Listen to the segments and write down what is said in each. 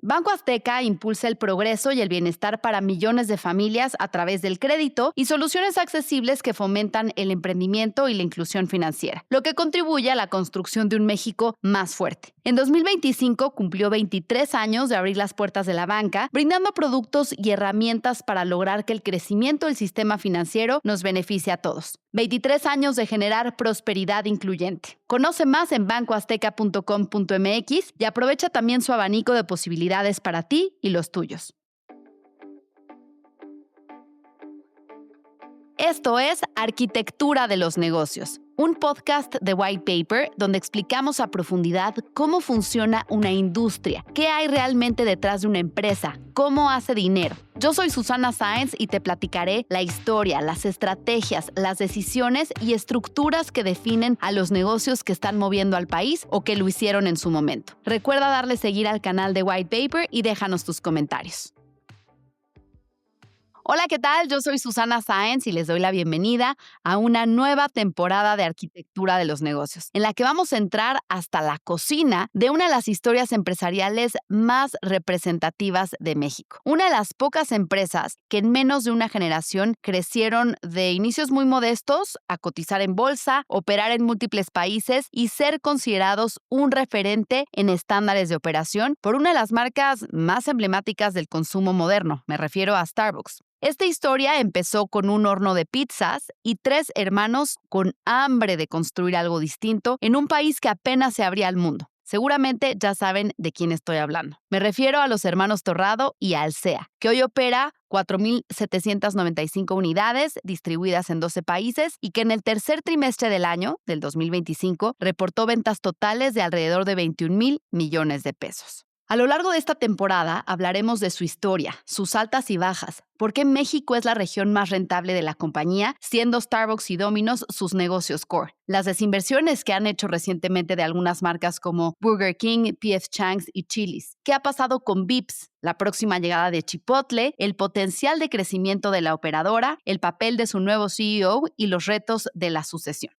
Banco Azteca impulsa el progreso y el bienestar para millones de familias a través del crédito y soluciones accesibles que fomentan el emprendimiento y la inclusión financiera, lo que contribuye a la construcción de un México más fuerte. En 2025 cumplió 23 años de abrir las puertas de la banca, brindando productos y herramientas para lograr que el crecimiento del sistema financiero nos beneficie a todos. 23 años de generar prosperidad incluyente. Conoce más en bancoazteca.com.mx y aprovecha también su abanico de posibilidades para ti y los tuyos. Esto es Arquitectura de los Negocios, un podcast de White Paper donde explicamos a profundidad cómo funciona una industria, qué hay realmente detrás de una empresa, cómo hace dinero. Yo soy Susana Sáenz y te platicaré la historia, las estrategias, las decisiones y estructuras que definen a los negocios que están moviendo al país o que lo hicieron en su momento. Recuerda darle seguir al canal de White Paper y déjanos tus comentarios. Hola, ¿qué tal? Yo soy Susana Sáenz y les doy la bienvenida a una nueva temporada de Arquitectura de los Negocios, en la que vamos a entrar hasta la cocina de una de las historias empresariales más representativas de México. Una de las pocas empresas que en menos de una generación crecieron de inicios muy modestos a cotizar en bolsa, operar en múltiples países y ser considerados un referente en estándares de operación por una de las marcas más emblemáticas del consumo moderno. Me refiero a Starbucks. Esta historia empezó con un horno de pizzas y 3 hermanos con hambre de construir algo distinto en un país que apenas se abría al mundo. Seguramente ya saben de quién estoy hablando. Me refiero a los hermanos Torrado y a Alsea, que hoy opera 4,795 unidades distribuidas en 12 países y que en el tercer trimestre del año, del 2025, reportó ventas totales de alrededor de 21,000 millones de pesos. A lo largo de esta temporada hablaremos de su historia, sus altas y bajas, por qué México es la región más rentable de la compañía, siendo Starbucks y Domino's sus negocios core, las desinversiones que han hecho recientemente de algunas marcas como Burger King, P.F. Chang's y Chili's, qué ha pasado con Vips, la próxima llegada de Chipotle, el potencial de crecimiento de la operadora, el papel de su nuevo CEO y los retos de la sucesión.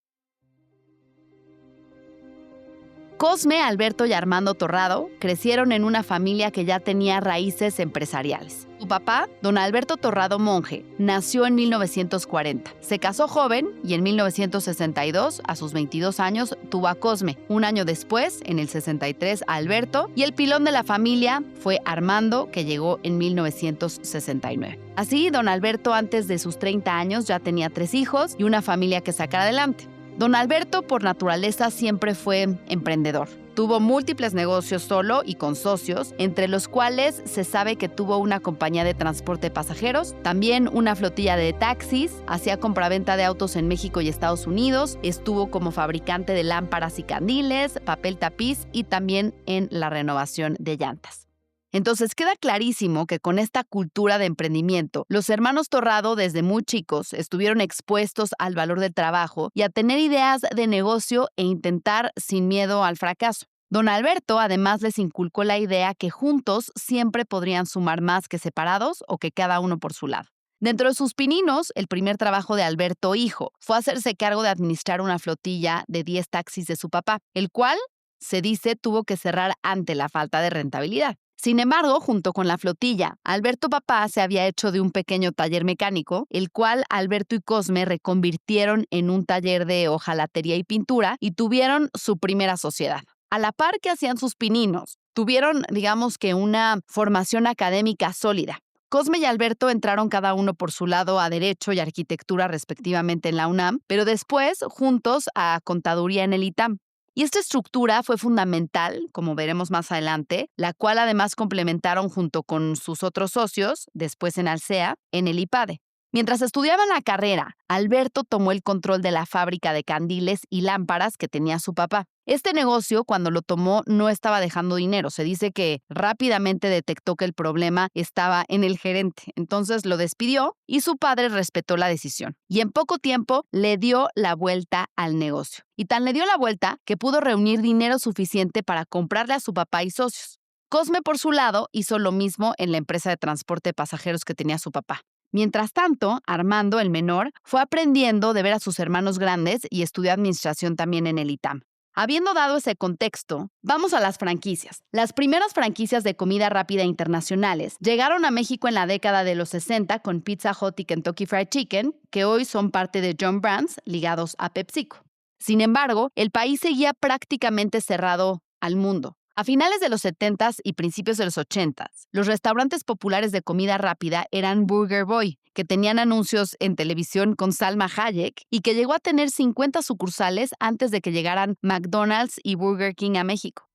Cosme, Alberto y Armando Torrado crecieron en una familia que ya tenía raíces empresariales. Su papá, don Alberto Torrado Monge, nació en 1940. Se casó joven y en 1962, a sus 22 años, tuvo a Cosme. Un año después, en el 63, a Alberto, y el pilón de la familia fue Armando, que llegó en 1969. Así, don Alberto, antes de sus 30 años, ya tenía 3 hijos y una familia que sacar adelante. Don Alberto, por naturaleza, siempre fue emprendedor. Tuvo múltiples negocios solo y con socios, entre los cuales se sabe que tuvo una compañía de transporte de pasajeros, también una flotilla de taxis, hacía compraventa de autos en México y Estados Unidos, estuvo como fabricante de lámparas y candiles, papel tapiz y también en la renovación de llantas. Entonces queda clarísimo que con esta cultura de emprendimiento, los hermanos Torrado desde muy chicos estuvieron expuestos al valor del trabajo y a tener ideas de negocio e intentar sin miedo al fracaso. Don Alberto además les inculcó la idea que juntos siempre podrían sumar más que separados o que cada uno por su lado. Dentro de sus pininos, el primer trabajo de Alberto hijo fue hacerse cargo de administrar una flotilla de 10 taxis de su papá, el cual, se dice, tuvo que cerrar ante la falta de rentabilidad. Sin embargo, junto con la flotilla, Alberto papá se había hecho de un pequeño taller mecánico, el cual Alberto y Cosme reconvirtieron en un taller de hojalatería y pintura y tuvieron su primera sociedad. A la par que hacían sus pininos, tuvieron, digamos que una formación académica sólida. Cosme y Alberto entraron cada uno por su lado a Derecho y Arquitectura respectivamente en la UNAM, pero después juntos a Contaduría en el ITAM. Y esta estructura fue fundamental, como veremos más adelante, la cual además complementaron junto con sus otros socios, después en Alsea, en el IPADE. Mientras estudiaban la carrera, Alberto tomó el control de la fábrica de candiles y lámparas que tenía su papá. Este negocio, cuando lo tomó, no estaba dejando dinero. Se dice que rápidamente detectó que el problema estaba en el gerente. Entonces lo despidió y su padre respetó la decisión. Y en poco tiempo le dio la vuelta al negocio. Y tan le dio la vuelta que pudo reunir dinero suficiente para comprarle a su papá y socios. Cosme, por su lado, hizo lo mismo en la empresa de transporte de pasajeros que tenía su papá. Mientras tanto, Armando, el menor, fue aprendiendo de ver a sus hermanos grandes y estudió administración también en el ITAM. Habiendo dado ese contexto, vamos a las franquicias. Las primeras franquicias de comida rápida internacionales llegaron a México en la década de los 60 con Pizza Hut y Kentucky Fried Chicken, que hoy son parte de Yum! Brands ligados a PepsiCo. Sin embargo, el país seguía prácticamente cerrado al mundo. A finales de los 70s y principios de los 80s, los restaurantes populares de comida rápida eran Burger Boy, que tenían anuncios en televisión con Salma Hayek y que llegó a tener 50 sucursales antes de que llegaran McDonald's y Burger King a México.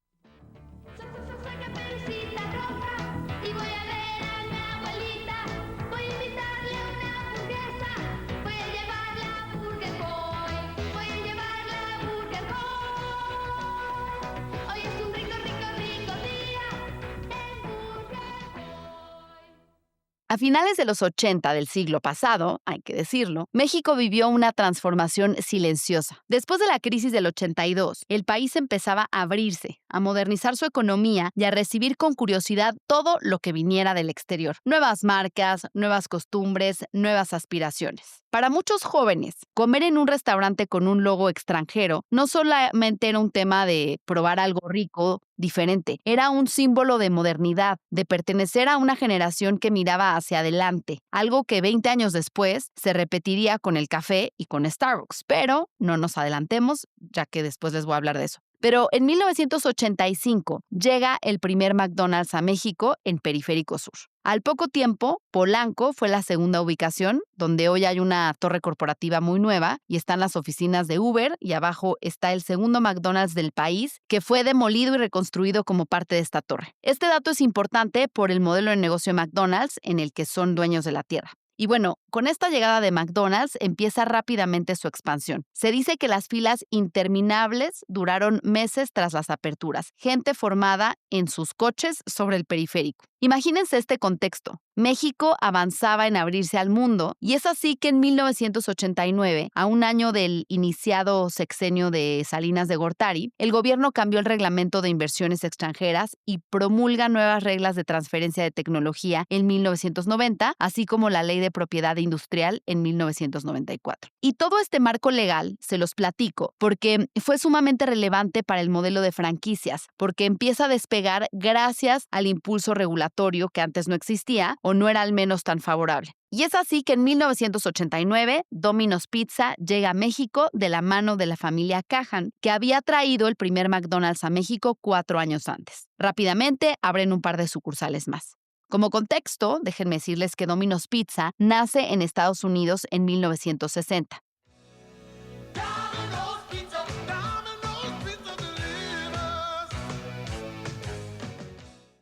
A finales de los 80 del siglo pasado, hay que decirlo, México vivió una transformación silenciosa. Después de la crisis del 82, el país empezaba a abrirse, a modernizar su economía y a recibir con curiosidad todo lo que viniera del exterior. Nuevas marcas, nuevas costumbres, nuevas aspiraciones. Para muchos jóvenes, comer en un restaurante con un logo extranjero no solamente era un tema de probar algo rico, diferente, era un símbolo de modernidad, de pertenecer a una generación que miraba hacia adelante, algo que 20 años después se repetiría con el café y con Starbucks. Pero no nos adelantemos, ya que después les voy a hablar de eso. Pero en 1985 llega el primer McDonald's a México en Periférico Sur. Al poco tiempo, Polanco fue la segunda ubicación, donde hoy hay una torre corporativa muy nueva y están las oficinas de Uber y abajo está el segundo McDonald's del país que fue demolido y reconstruido como parte de esta torre. Este dato es importante por el modelo de negocio de McDonald's en el que son dueños de la tierra. Y bueno, con esta llegada de McDonald's empieza rápidamente su expansión. Se dice que las filas interminables duraron meses tras las aperturas, gente formada en sus coches sobre el periférico. Imagínense este contexto. México avanzaba en abrirse al mundo y es así que en 1989, a un año del iniciado sexenio de Salinas de Gortari, el gobierno cambió el reglamento de inversiones extranjeras y promulga nuevas reglas de transferencia de tecnología en 1990, así como la ley de propiedad industrial en 1994. Y todo este marco legal se los platico porque fue sumamente relevante para el modelo de franquicias, porque empieza a despegar gracias al impulso regulatorio que antes no existía o no era al menos tan favorable. Y es así que en 1989, Domino's Pizza llega a México de la mano de la familia Cajan, que había traído el primer McDonald's a México 4 años antes. Rápidamente abren un par de sucursales más. Como contexto, déjenme decirles que Domino's Pizza nace en Estados Unidos en 1960.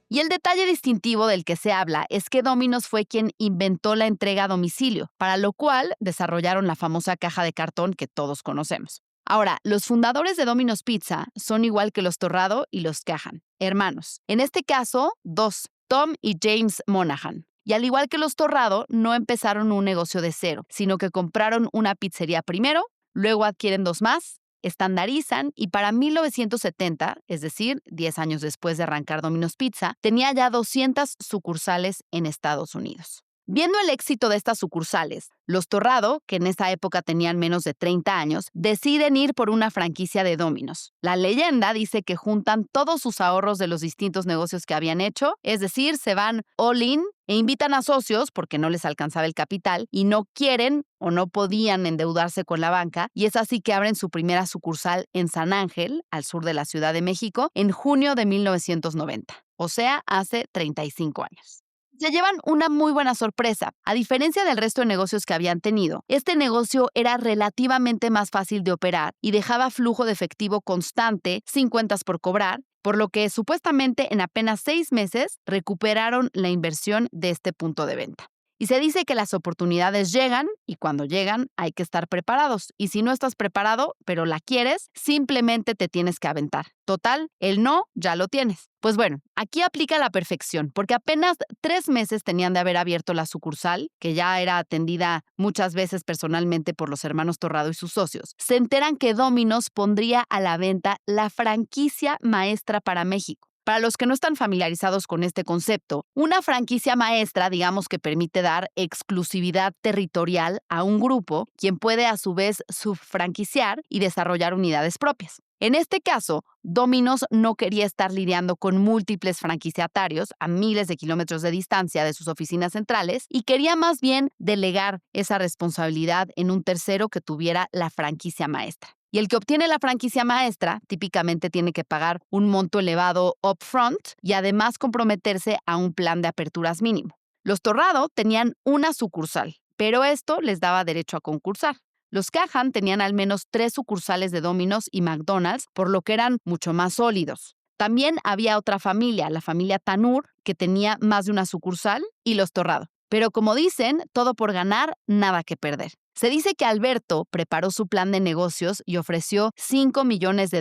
Y el detalle distintivo del que se habla es que Domino's fue quien inventó la entrega a domicilio, para lo cual desarrollaron la famosa caja de cartón que todos conocemos. Ahora, los fundadores de Domino's Pizza son igual que los Torrado y los Cajan, hermanos. En este caso, dos, Tom y James Monahan. Y al igual que los Torrado, no empezaron un negocio de cero, sino que compraron una pizzería primero, luego adquieren 2 más, estandarizan y para 1970, es decir, 10 años después de arrancar Domino's Pizza, tenía ya 200 sucursales en Estados Unidos. Viendo el éxito de estas sucursales, los Torrado, que en esa época tenían menos de 30 años, deciden ir por una franquicia de Domino's. La leyenda dice que juntan todos sus ahorros de los distintos negocios que habían hecho, es decir, se van all in e invitan a socios porque no les alcanzaba el capital y no quieren o no podían endeudarse con la banca, y es así que abren su primera sucursal en San Ángel, al sur de la Ciudad de México, en junio de 1990, o sea, hace 35 años. Se llevan una muy buena sorpresa. A diferencia del resto de negocios que habían tenido, este negocio era relativamente más fácil de operar y dejaba flujo de efectivo constante, sin cuentas por cobrar, por lo que supuestamente en apenas 6 meses recuperaron la inversión de este punto de venta. Y se dice que las oportunidades llegan y cuando llegan hay que estar preparados. Y si no estás preparado, pero la quieres, simplemente te tienes que aventar. Total, el no ya lo tienes. Pues bueno, aquí aplica la perfección, porque apenas 3 meses tenían de haber abierto la sucursal, que ya era atendida muchas veces personalmente por los hermanos Torrado y sus socios. Se enteran que Domino's pondría a la venta la franquicia maestra para México. Para los que no están familiarizados con este concepto, una franquicia maestra, digamos que permite dar exclusividad territorial a un grupo, quien puede a su vez subfranquiciar y desarrollar unidades propias. En este caso, Domino's no quería estar lidiando con múltiples franquiciatarios a miles de kilómetros de distancia de sus oficinas centrales y quería más bien delegar esa responsabilidad en un tercero que tuviera la franquicia maestra. Y el que obtiene la franquicia maestra típicamente tiene que pagar un monto elevado upfront y además comprometerse a un plan de aperturas mínimo. Los Torrado tenían una sucursal, pero esto les daba derecho a concursar. Los Cahan tenían al menos 3 sucursales de Domino's y McDonald's, por lo que eran mucho más sólidos. También había otra familia, la familia Tanur, que tenía más de una sucursal, y los Torrado. Pero como dicen, todo por ganar, nada que perder. Se dice que Alberto preparó su plan de negocios y ofreció $5 millones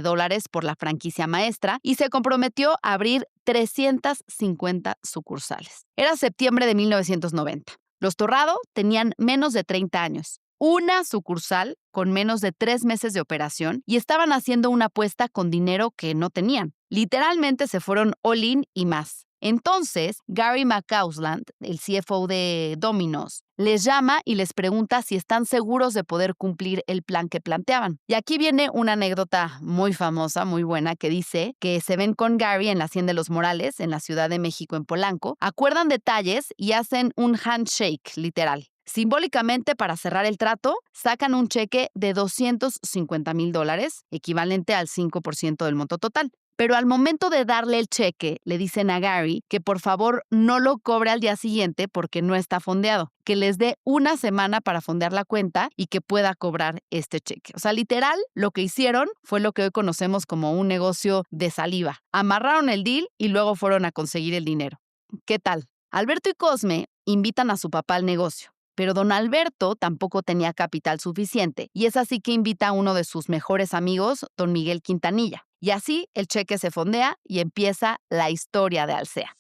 por la franquicia maestra y se comprometió a abrir 350 sucursales. Era septiembre de 1990. Los Torrado tenían menos de 30 años. Una sucursal con menos de 3 meses de operación y estaban haciendo una apuesta con dinero que no tenían. Literalmente se fueron all in y más. Entonces, Gary McCausland, el CFO de Domino's, les llama y les pregunta si están seguros de poder cumplir el plan que planteaban. Y aquí viene una anécdota muy famosa, muy buena, que dice que se ven con Gary en la Hacienda de los Morales, en la Ciudad de México, en Polanco, acuerdan detalles y hacen un handshake, literal. Simbólicamente, para cerrar el trato, sacan un cheque de $250,000, equivalente al 5% del monto total. Pero al momento de darle el cheque, le dicen a Gary que por favor no lo cobre al día siguiente porque no está fondeado, que les dé una semana para fondear la cuenta y que pueda cobrar este cheque. O sea, literal, lo que hicieron fue lo que hoy conocemos como un negocio de saliva. Amarraron el deal y luego fueron a conseguir el dinero. ¿Qué tal? Alberto y Cosme invitan a su papá al negocio. Pero don Alberto tampoco tenía capital suficiente y es así que invita a uno de sus mejores amigos, don Miguel Quintanilla. Y así el cheque se fondea y empieza la historia de Alsea.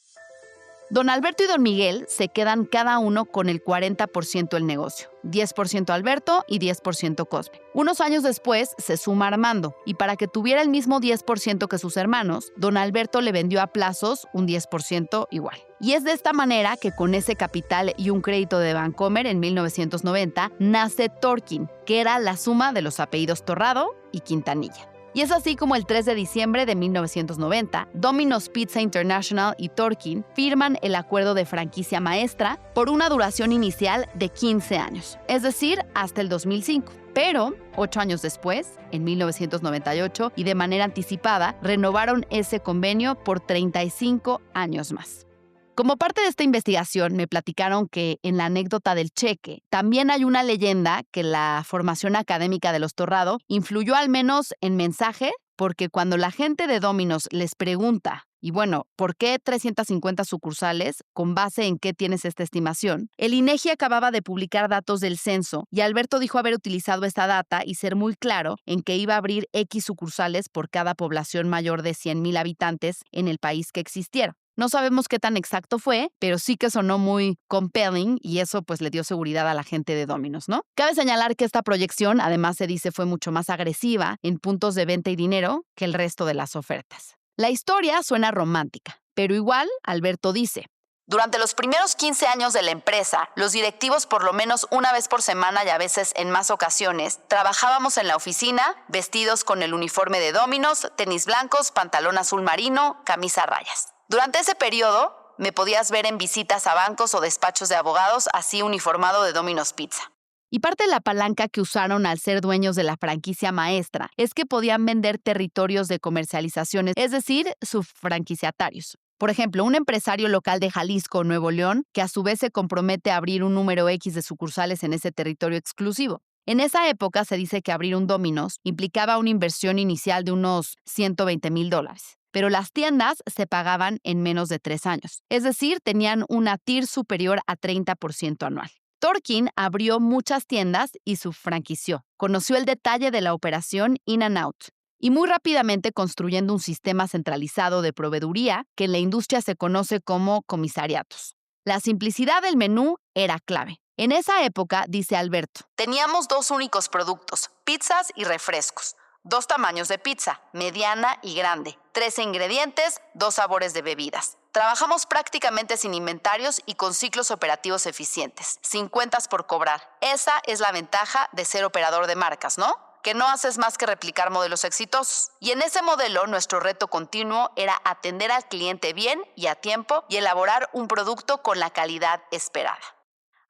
Don Alberto y don Miguel se quedan cada uno con el 40% del negocio, 10% Alberto y 10% Cosme. Unos años después se suma Armando y para que tuviera el mismo 10% que sus hermanos, don Alberto le vendió a plazos un 10% igual. Y es de esta manera que con ese capital y un crédito de Bancomer en 1990 nace Torkin, que era la suma de los apellidos Torrado y Quintanilla. Y es así como el 3 de diciembre de 1990, Domino's Pizza International y Torkin firman el acuerdo de franquicia maestra por una duración inicial de 15 años, es decir, hasta el 2005. Pero 8 años después, en 1998, y de manera anticipada, renovaron ese convenio por 35 años más. Como parte de esta investigación, me platicaron que en la anécdota del cheque también hay una leyenda que la formación académica de los Torrado influyó al menos en mensaje, porque cuando la gente de Domino's les pregunta, y bueno, ¿por qué 350 sucursales? ¿Con base en qué tienes esta estimación? El INEGI acababa de publicar datos del censo y Alberto dijo haber utilizado esta data y ser muy claro en que iba a abrir X sucursales por cada población mayor de 100,000 habitantes en el país que existiera. No sabemos qué tan exacto fue, pero sí que sonó muy compelling y eso pues le dio seguridad a la gente de Domino's, ¿no? Cabe señalar que esta proyección, además se dice, fue mucho más agresiva en puntos de venta y dinero que el resto de las ofertas. La historia suena romántica, pero igual Alberto dice: durante los primeros 15 años de la empresa, los directivos por lo menos una vez por semana y a veces en más ocasiones, trabajábamos en la oficina vestidos con el uniforme de Domino's, tenis blancos, pantalón azul marino, camisa a rayas. Durante ese periodo, me podías ver en visitas a bancos o despachos de abogados así uniformado de Domino's Pizza. Y parte de la palanca que usaron al ser dueños de la franquicia maestra es que podían vender territorios de comercializaciones, es decir, subfranquiciatarios. Por ejemplo, un empresario local de Jalisco o Nuevo León, que a su vez se compromete a abrir un número X de sucursales en ese territorio exclusivo. En esa época se dice que abrir un Domino's implicaba una inversión inicial de unos $120,000. Pero las tiendas se pagaban en menos de 3 años, es decir, tenían una TIR superior a 30% anual. Torkin abrió muchas tiendas y subfranquició. Conoció el detalle de la operación In and Out y muy rápidamente construyendo un sistema centralizado de proveeduría que en la industria se conoce como comisariatos. La simplicidad del menú era clave. En esa época, dice Alberto, teníamos 2 únicos productos, pizzas y refrescos. 2 tamaños de pizza, mediana y grande, 13 ingredientes, 2 sabores de bebidas. Trabajamos prácticamente sin inventarios y con ciclos operativos eficientes, sin cuentas por cobrar. Esa es la ventaja de ser operador de marcas, ¿no? que no haces más que replicar modelos exitosos. Y en ese modelo, nuestro reto continuo era atender al cliente bien y a tiempo y elaborar un producto con la calidad esperada.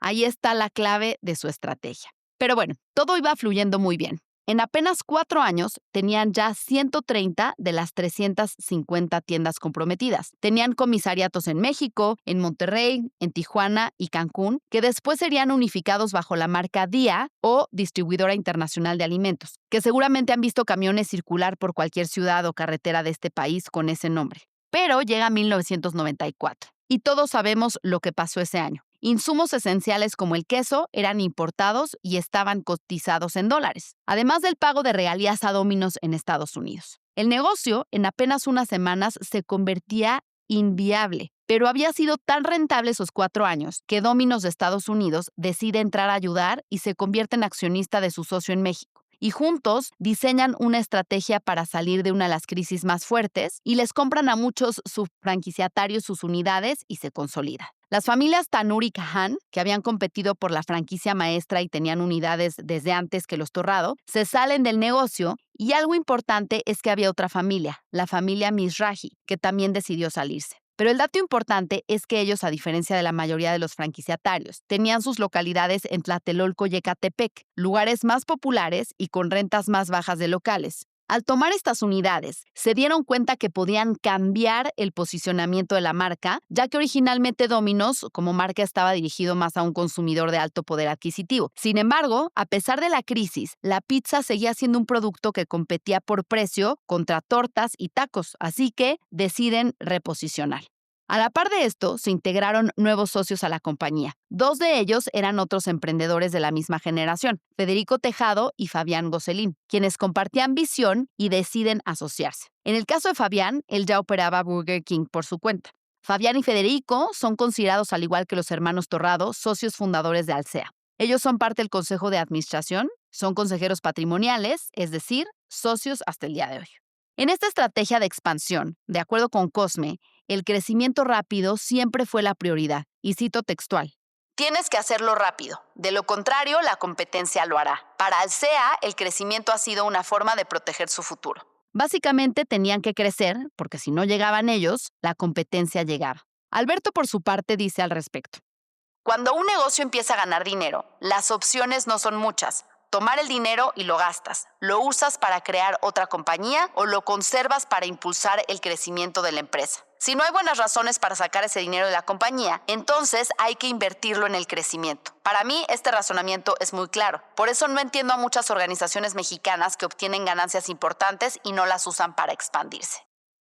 Ahí está la clave de su estrategia. Pero bueno, todo iba fluyendo muy bien. En apenas 4 años, tenían ya 130 de las 350 tiendas comprometidas. Tenían comisariatos en México, en Monterrey, en Tijuana y Cancún, que después serían unificados bajo la marca Día o Distribuidora Internacional de Alimentos, que seguramente han visto camiones circular por cualquier ciudad o carretera de este país con ese nombre. Pero llega 1994 y todos sabemos lo que pasó ese año. Insumos esenciales como el queso eran importados y estaban cotizados en dólares, además del pago de regalías a Domino's en Estados Unidos. El negocio, en apenas unas semanas, se convertía inviable, pero había sido tan rentable esos 4 años que Domino's de Estados Unidos decide entrar a ayudar y se convierte en accionista de su socio en México. Y juntos diseñan una estrategia para salir de una de las crisis más fuertes y les compran a muchos subfranquiciatarios sus unidades y se consolida. Las familias Tanur y Kahan, que habían competido por la franquicia maestra y tenían unidades desde antes que los Torrado, se salen del negocio y algo importante es que había otra familia, la familia Mizrahi, que también decidió salirse. Pero el dato importante es que ellos, a diferencia de la mayoría de los franquiciatarios, tenían sus localidades en Tlatelolco y Ecatepec, lugares más populares y con rentas más bajas de locales. Al tomar estas unidades, se dieron cuenta que podían cambiar el posicionamiento de la marca, ya que originalmente Domino's como marca estaba dirigido más a un consumidor de alto poder adquisitivo. Sin embargo, a pesar de la crisis, la pizza seguía siendo un producto que competía por precio contra tortas y tacos, así que deciden reposicionar. A la par de esto, se integraron nuevos socios a la compañía. 2 de ellos eran otros emprendedores de la misma generación, Federico Tejado y Fabián Gosselin, quienes compartían visión y deciden asociarse. En el caso de Fabián, él ya operaba Burger King por su cuenta. Fabián y Federico son considerados, al igual que los hermanos Torrado, socios fundadores de Alsea. Ellos son parte del consejo de administración, son consejeros patrimoniales, es decir, socios hasta el día de hoy. En esta estrategia de expansión, de acuerdo con Cosme, el crecimiento rápido siempre fue la prioridad, y cito textual. Tienes que hacerlo rápido, de lo contrario la competencia lo hará. Para Alsea, el crecimiento ha sido una forma de proteger su futuro. Básicamente tenían que crecer, porque si no llegaban ellos, la competencia llegaba. Alberto, por su parte, dice al respecto. Cuando un negocio empieza a ganar dinero, las opciones no son muchas. Tomar el dinero y lo gastas. Lo usas para crear otra compañía o lo conservas para impulsar el crecimiento de la empresa. Si no hay buenas razones para sacar ese dinero de la compañía, entonces hay que invertirlo en el crecimiento. Para mí, este razonamiento es muy claro. Por eso no entiendo a muchas organizaciones mexicanas que obtienen ganancias importantes y no las usan para expandirse.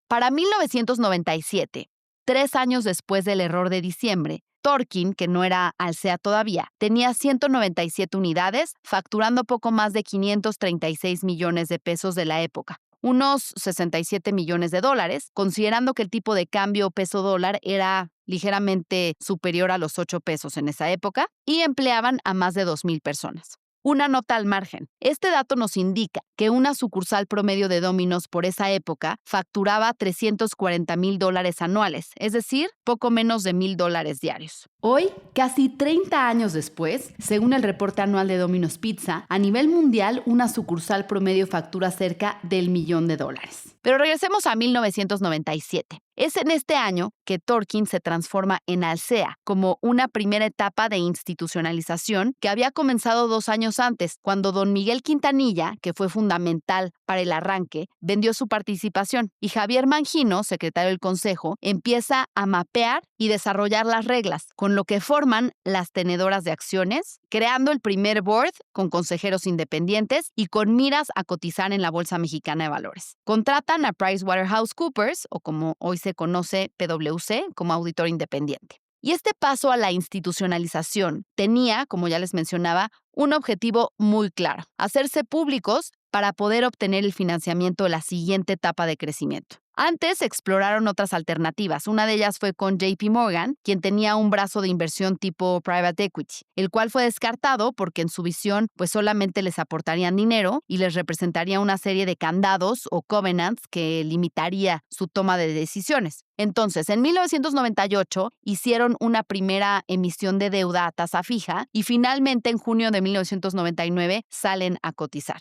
Para 1997, 3 años después del error de diciembre, Torkin, que no era Alsea todavía, tenía 197 unidades, facturando poco más de 536 millones de pesos de la época, unos 67 millones de dólares, considerando que el tipo de cambio peso-dólar era ligeramente superior a los 8 pesos en esa época, y empleaban a más de 2,000 personas. Una nota al margen. Este dato nos indica que una sucursal promedio de Domino's por esa época facturaba $340,000 anuales, es decir, poco menos de $1,000 diarios. Hoy, casi 30 años después, según el reporte anual de Domino's Pizza, a nivel mundial una sucursal promedio factura cerca del $1,000,000. Pero regresemos a 1997. Es en este año que Torkin se transforma en Alsea, como una primera etapa de institucionalización que había comenzado 2 años antes, cuando don Miguel Quintanilla, que fue fundamental para el arranque, vendió su participación, y Javier Mangino, secretario del consejo, empieza a mapear y desarrollar las reglas, con lo que forman las tenedoras de acciones, creando el primer board con consejeros independientes y con miras a cotizar en la Bolsa Mexicana de Valores. Contratan a PricewaterhouseCoopers, o como hoy se conoce PwC, como auditor independiente. Y este paso a la institucionalización tenía, como ya les mencionaba, un objetivo muy claro: hacerse públicos para poder obtener el financiamiento de la siguiente etapa de crecimiento. Antes exploraron otras alternativas. Una de ellas fue con JP Morgan, quien tenía un brazo de inversión tipo private equity, el cual fue descartado porque en su visión pues solamente les aportarían dinero y les representaría una serie de candados o covenants que limitaría su toma de decisiones. Entonces, en 1998 hicieron una primera emisión de deuda a tasa fija y finalmente en junio de 1999 salen a cotizar.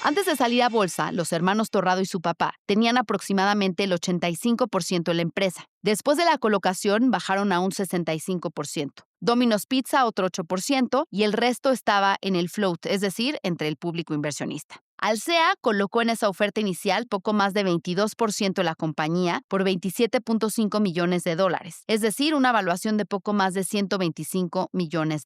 Antes de salir a bolsa, los hermanos Torrado y su papá tenían aproximadamente el 85% de la empresa. Después de la colocación, bajaron a un 65%. Domino's Pizza otro 8% y el resto estaba en el float, es decir, entre el público inversionista. Alsea colocó en esa oferta inicial poco más de 22% de la compañía por $27.5 millones, es decir, una evaluación de poco más de $125 millones.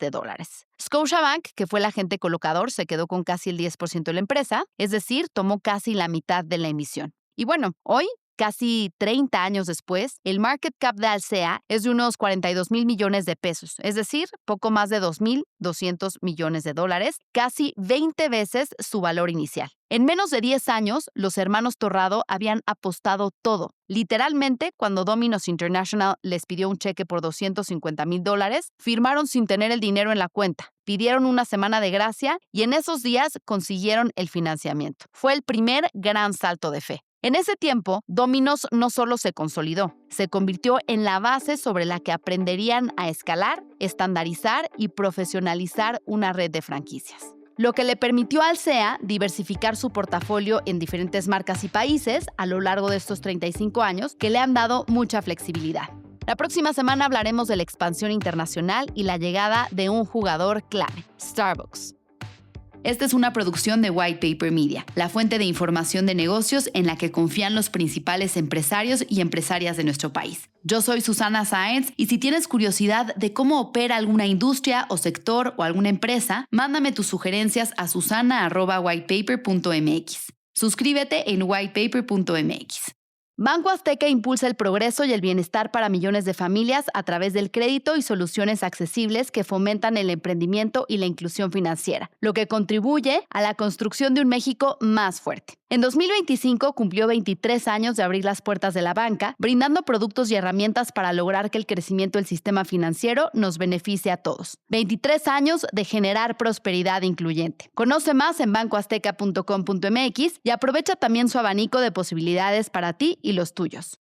Scotiabank, que fue el agente colocador, se quedó con casi el 10% de la empresa, es decir, tomó casi la mitad de la emisión. Y bueno, hoy, casi 30 años después, el market cap de Alsea es de unos 42,000 millones de pesos, es decir, poco más de 2,200 millones de dólares, casi 20 veces su valor inicial. En menos de 10 años, los hermanos Torrado habían apostado todo. Literalmente, cuando Domino's International les pidió un cheque por $250,000, firmaron sin tener el dinero en la cuenta. Pidieron una semana de gracia y en esos días consiguieron el financiamiento. Fue el primer gran salto de fe. En ese tiempo, Domino's no solo se consolidó, se convirtió en la base sobre la que aprenderían a escalar, estandarizar y profesionalizar una red de franquicias. Lo que le permitió a Alsea diversificar su portafolio en diferentes marcas y países a lo largo de estos 35 años que le han dado mucha flexibilidad. La próxima semana hablaremos de la expansión internacional y la llegada de un jugador clave, Starbucks. Esta es una producción de White Paper Media, la fuente de información de negocios en la que confían los principales empresarios y empresarias de nuestro país. Yo soy Susana Sáenz y si tienes curiosidad de cómo opera alguna industria o sector o alguna empresa, mándame tus sugerencias a susana@whitepaper.mx. Suscríbete en whitepaper.mx. Banco Azteca impulsa el progreso y el bienestar para millones de familias a través del crédito y soluciones accesibles que fomentan el emprendimiento y la inclusión financiera, lo que contribuye a la construcción de un México más fuerte. En 2025 cumplió 23 años de abrir las puertas de la banca, brindando productos y herramientas para lograr que el crecimiento del sistema financiero nos beneficie a todos. 23 años de generar prosperidad incluyente. Conoce más en bancoazteca.com.mx y aprovecha también su abanico de posibilidades para ti y los tuyos.